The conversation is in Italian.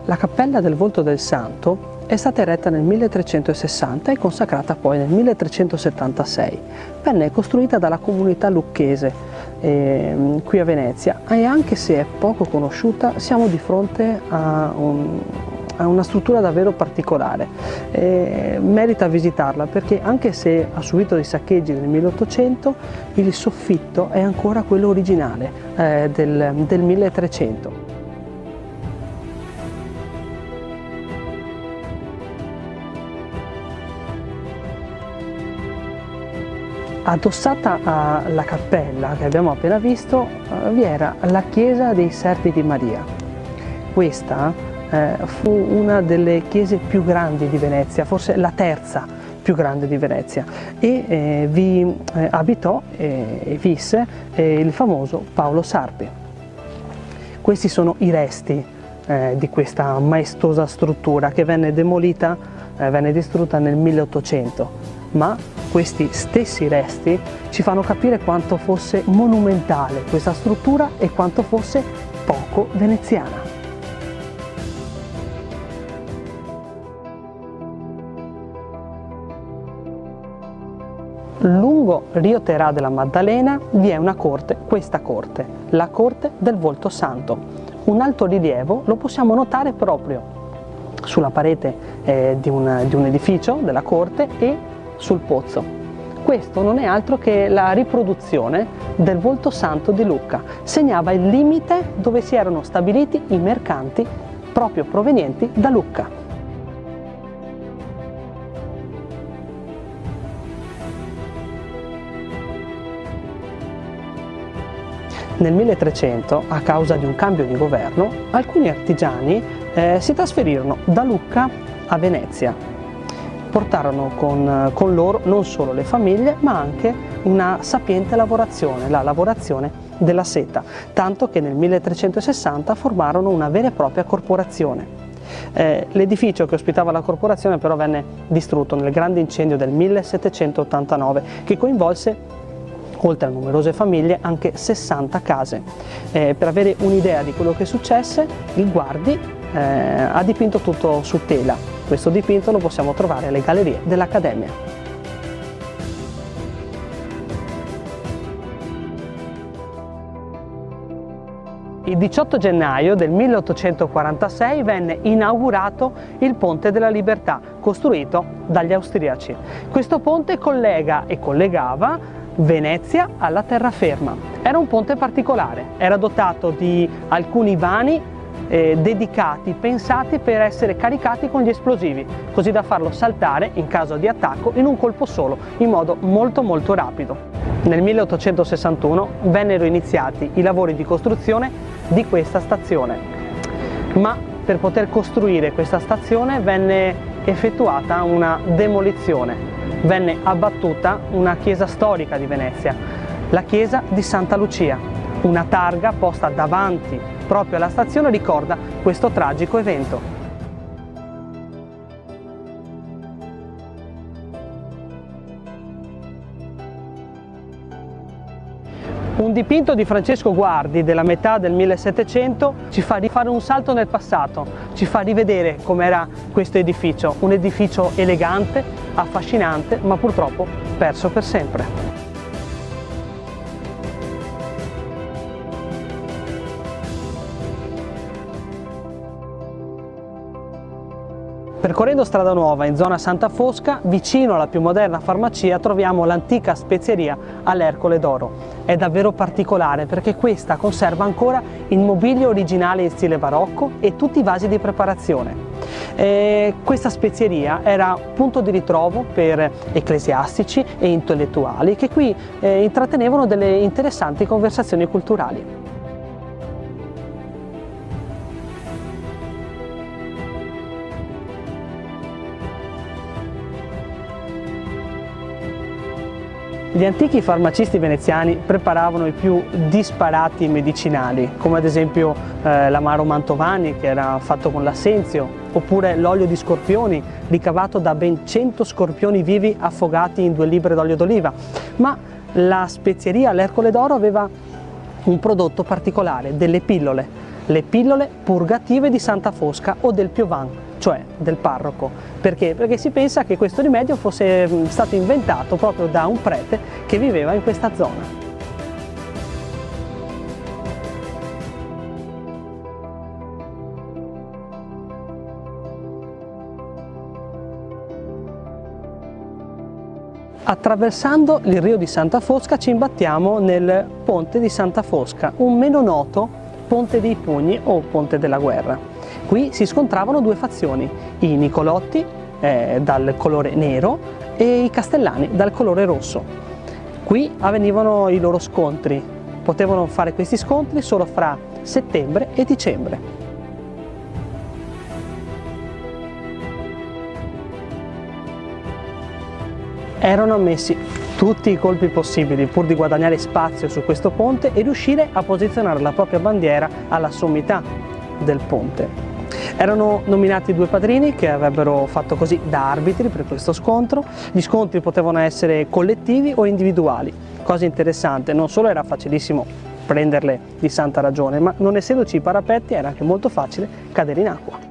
La cappella del Volto del Santo è stata eretta nel 1360 e consacrata poi nel 1376. Venne costruita dalla comunità lucchese qui a Venezia e anche se è poco conosciuta siamo di fronte a una struttura davvero particolare. Merita visitarla perché anche se ha subito dei saccheggi nel 1800 il soffitto è ancora quello originale del 1300. Addossata alla cappella che abbiamo appena visto vi era la chiesa dei Servi di Maria. Questa fu una delle chiese più grandi di Venezia, forse la terza più grande di Venezia, e vi abitò e visse il famoso Paolo Sarpi. Questi sono i resti di questa maestosa struttura che venne demolita, venne distrutta nel 1800, ma questi stessi resti ci fanno capire quanto fosse monumentale questa struttura e quanto fosse poco veneziana. Lungo Rio Terà della Maddalena vi è una corte, questa corte, la Corte del Volto Santo. Un altorilievo lo possiamo notare proprio sulla parete di un edificio della corte e sul pozzo. Questo non è altro che la riproduzione del Volto Santo di Lucca. Segnava il limite dove si erano stabiliti i mercanti proprio provenienti da Lucca. Nel 1300, a causa di un cambio di governo, alcuni artigiani si trasferirono da Lucca a Venezia. Portarono con loro non solo le famiglie, ma anche una sapiente lavorazione, la lavorazione della seta, tanto che nel 1360 formarono una vera e propria corporazione. L'edificio che ospitava la corporazione però venne distrutto nel grande incendio del 1789, che coinvolse, oltre a numerose famiglie, anche 60 case. Per avere un'idea di quello che successe, il Guardi ha dipinto tutto su tela. Questo dipinto lo possiamo trovare alle gallerie dell'Accademia. Il 18 gennaio del 1846 venne inaugurato il Ponte della Libertà, costruito dagli austriaci. Questo ponte collega e collegava Venezia alla terraferma. Era un ponte particolare, era dotato di alcuni vani dedicati, pensati per essere caricati con gli esplosivi, così da farlo saltare in caso di attacco in un colpo solo, in modo molto rapido. Nel 1861 vennero iniziati i lavori di costruzione di questa stazione, ma per poter costruire questa stazione venne effettuata una demolizione, venne abbattuta una chiesa storica di Venezia, la chiesa di Santa Lucia. Una targa posta davanti proprio alla stazione ricorda questo tragico evento. Un dipinto di Francesco Guardi della metà del 1700 ci fa rifare un salto nel passato, ci fa rivedere com'era questo edificio, un edificio elegante, affascinante, ma purtroppo perso per sempre. Percorrendo Strada Nuova in zona Santa Fosca, vicino alla più moderna farmacia, troviamo l'antica spezieria all'Ercole d'Oro. È davvero particolare perché questa conserva ancora il mobilio originale in stile barocco e tutti i vasi di preparazione. Questa spezieria era punto di ritrovo per ecclesiastici e intellettuali che qui intrattenevano delle interessanti conversazioni culturali. Gli antichi farmacisti veneziani preparavano i più disparati medicinali, come ad esempio l'amaro Mantovani, che era fatto con l'assenzio, oppure l'olio di scorpioni, ricavato da ben 100 scorpioni vivi affogati in 2 libbre d'olio d'oliva. Ma la spezieria all'Ercole d'Oro aveva un prodotto particolare, delle pillole. le pillole purgative di Santa Fosca o del Piovan, cioè del parroco. Perché? Perché si pensa che questo rimedio fosse stato inventato proprio da un prete che viveva in questa zona. Attraversando il Rio di Santa Fosca ci imbattiamo nel Ponte di Santa Fosca, un meno noto Ponte dei Pugni o Ponte della Guerra. Qui si scontravano due fazioni, i Nicolotti dal colore nero e i Castellani dal colore rosso. Qui avvenivano i loro scontri, potevano fare questi scontri solo fra settembre e dicembre. Erano ammessi tutti i colpi possibili pur di guadagnare spazio su questo ponte e riuscire a posizionare la propria bandiera alla sommità del ponte. Erano nominati due padrini che avrebbero fatto così da arbitri per questo scontro. Gli scontri potevano essere collettivi o individuali. Cosa interessante, non solo era facilissimo prenderle di santa ragione, ma non essendoci i parapetti era anche molto facile cadere in acqua.